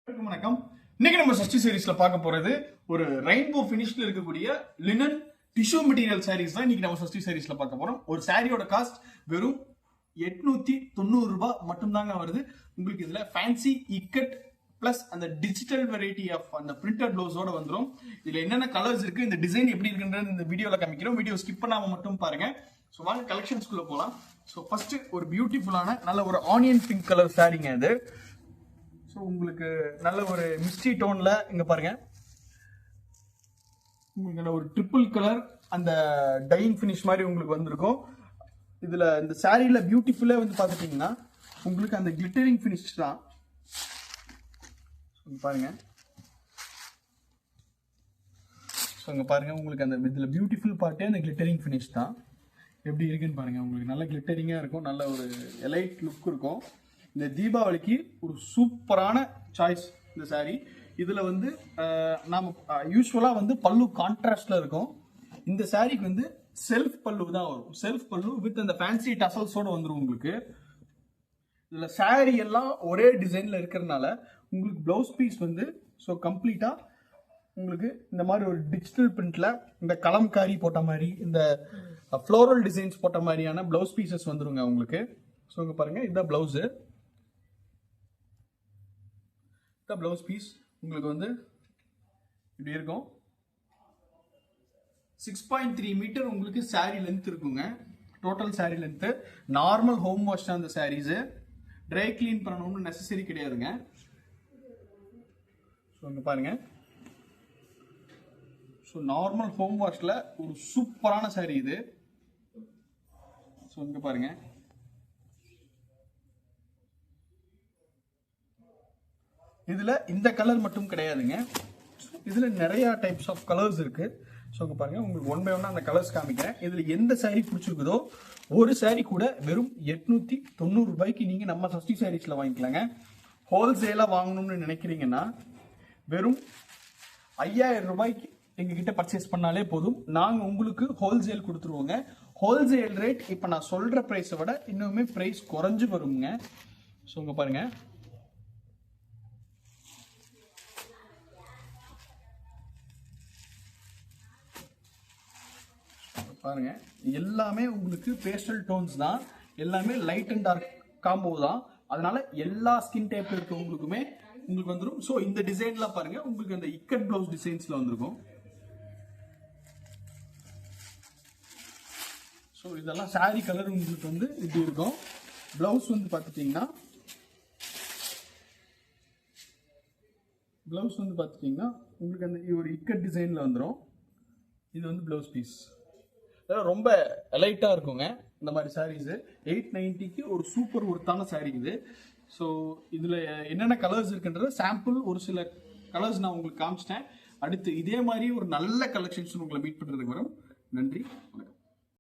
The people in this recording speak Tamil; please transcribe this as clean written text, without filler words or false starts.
வணக்கம். இன்னைக்கு நம்ம சஷ்டி சீரீஸ்ல பார்க்க போறது ஒரு ரெயின்போ ஃபினிஷ்ல இருக்கக்கூடிய லினன் டிஷ்யூ மெட்டீரியல் சாரீஸ் தான் இன்னைக்கு நம்ம சஷ்டி சீரீஸ்ல பார்க்க போறோம். ஒரு சாரியோட காஸ்ட் வெறும் 890 ரூபாய் மட்டும் தாங்க வருது. உங்களுக்கு இதுல ஃபேன்சி இக்கட் பிளஸ் அந்த டிஜிட்டல் வெரைட்டி ஆஃப் அந்த பிரிண்டட் ப்ளவுஸோட வந்துடும். இதுல என்னென்ன கலர்ஸ் இருக்கு, இந்த டிசைன் எப்படி இருக்குன்றது இந்த வீடியோல காமிக்கிறோம். வீடியோ ஸ்கிப் பண்ணாம மட்டும் பாருங்க. ஸோ வாங்க கலெக்ஷன்ஸ்குள்ள போகலாம். ஸோ ஃபர்ஸ்ட் ஒரு பியூட்டிஃபுல்லான நல்ல ஒரு ஆனியன் பிங்க் கலர் சாரிங்க இது. ஸோ உங்களுக்கு நல்ல ஒரு மிஸ்டி டோன்ல இங்க பாருங்க, உங்களுக்கு ஒரு ட்ரிபிள் கலர் அந்த டையிங் ஃபினிஷ் மாதிரி உங்களுக்கு வந்திருக்கும். இதுல இந்த சாரியில பியூட்டிஃபுல்லா வந்து பாத்துட்டீங்கன்னா உங்களுக்கு அந்த கிளிட்டரிங் ஃபினிஷ் தான் பாருங்க. ஸோ இங்க பாருங்க, உங்களுக்கு அந்த இதுல பியூட்டிஃபுல் பார்ட்டே அந்த கிளிட்டரிங் ஃபினிஷ் தான். எப்படி இருக்குன்னு பாருங்க, உங்களுக்கு நல்ல கிளிட்டரிங்கா இருக்கும், நல்ல ஒரு எலைட் லுக் இருக்கும். இந்த தீபாவளிக்கு ஒரு சூப்பரான சாய்ஸ் இந்த சாரீ. இதுல வந்து நாம யூஸ்வலா வந்து பல்லு கான்ட்ராஸ்ட்ல இருக்கும். இந்த சாரிக்கு வந்து செல்ஃப் பல்லு தான் வரும். செல்ஃப் பல்லு வித் அந்த ஃபேன்சி டசல்ஸோட வந்துடும் உங்களுக்கு. இதுல சாரி எல்லாம் ஒரே டிசைன்ல இருக்கிறதுனால உங்களுக்கு பிளவுஸ் பீஸ் வந்து ஸோ கம்ப்ளீட்டா உங்களுக்கு இந்த மாதிரி ஒரு டிஜிட்டல் பிரிண்ட்ல இந்த கலம்காரி போட்ட மாதிரி இந்த ஃப்ளோரல் டிசைன்ஸ் போட்ட மாதிரியான பிளவுஸ் பீசஸ் வந்துருங்க உங்களுக்கு. ஸோ இங்க பாருங்க, இதுதான் பிளவுஸ். பிளவுஸ் பீஸ் உங்களுக்கு வந்து இப்படி இருக்கும். 6.3 மீட்டர் உங்களுக்கு சாரி லென்த் இருக்குங்க. Total sorry length. Normal home wash தான் அந்த சாரீஸ். ட்ரை கிளீன் பண்ணணும்னு நெசசரி கிடையாதுங்க. ஸோ இங்க பாருங்க, ஸோ நார்மல் ஹோம் வாஷ்ல ஒரு சூப்பரான சாரி இது. ஸோ இங்க பாருங்க, இதுல இந்த கலர் மட்டும் கிடையாதுங்க, இதுல நிறைய டைப்ஸ் ஆஃப் கலர்ஸ் இருக்கு. ஸோ இங்க பாருங்க, உங்களுக்கு ஒன் பை ஒன்னா அந்த கலர்ஸ் காமிக்கிறேன். இதுல எந்த சாரீ பிடிச்சிருக்குதோ ஒரு சாரீ கூட வெறும் 890 ரூபாய்க்கு நீங்க நம்ம சஷ்டி சாரீஸ்ல வாங்கிக்கலாங்க. ஹோல்சேலா வாங்கணும்னு நினைக்கிறீங்கன்னா வெறும் 5000 ரூபாய்க்கு எங்ககிட்ட பர்ச்சேஸ் பண்ணாலே போதும். நாங்க உங்களுக்கு ஹோல்சேல் கொடுத்துருவோங்க. ஹோல்சேல் ரேட் இப்ப நான் சொல்ற பிரைஸை விட இன்னுமே பிரைஸ் குறைஞ்சு வருங்க. ஸோ இங்க பாருங்க, பாருங்க, எல்லாமே உங்களுக்கு பேஸ்டல் டோன்ஸ் தான், எல்லாமே லைட் அண்ட் டார்க் காம்போ தான். அதனால எல்லா ஸ்கின் டைப் இருக்கவங்களுக்குமே உங்களுக்கு வந்துடும். ஸோ இந்த டிசைன்லாம் பாருங்க, உங்களுக்கு அந்த இக்கட் பிளவுஸ் டிசைன்ஸ்ல வந்திருக்கும். ஸோ இதெல்லாம் சாரி கலர் உங்களுக்கு வந்து இப்படி இருக்கும். பிளவுஸ் வந்து பார்த்துட்டீங்கன்னா உங்களுக்கு அந்த ஒரு இக்கட் டிசைன்ல வந்துடும். இது வந்து பிளவுஸ் பீஸ். ரொம்ப எலைட்டா இருக்குங்க இந்த மாதிரி சாரீஸ். 890க்கு ஒரு சூப்பர் ஒர்த்தான சாரீ இது. ஸோ இதுல என்னென்ன கலர்ஸ் இருக்குன்றது சாம்பிள் ஒரு சில கலர்ஸ் நான் உங்களுக்கு காமிச்சிட்டேன். அடுத்து இதே மாதிரி ஒரு நல்ல கலெக்ஷன்ஸ் உங்களை மீட் பண்றதுக்கு வரும். நன்றி, வணக்கம்.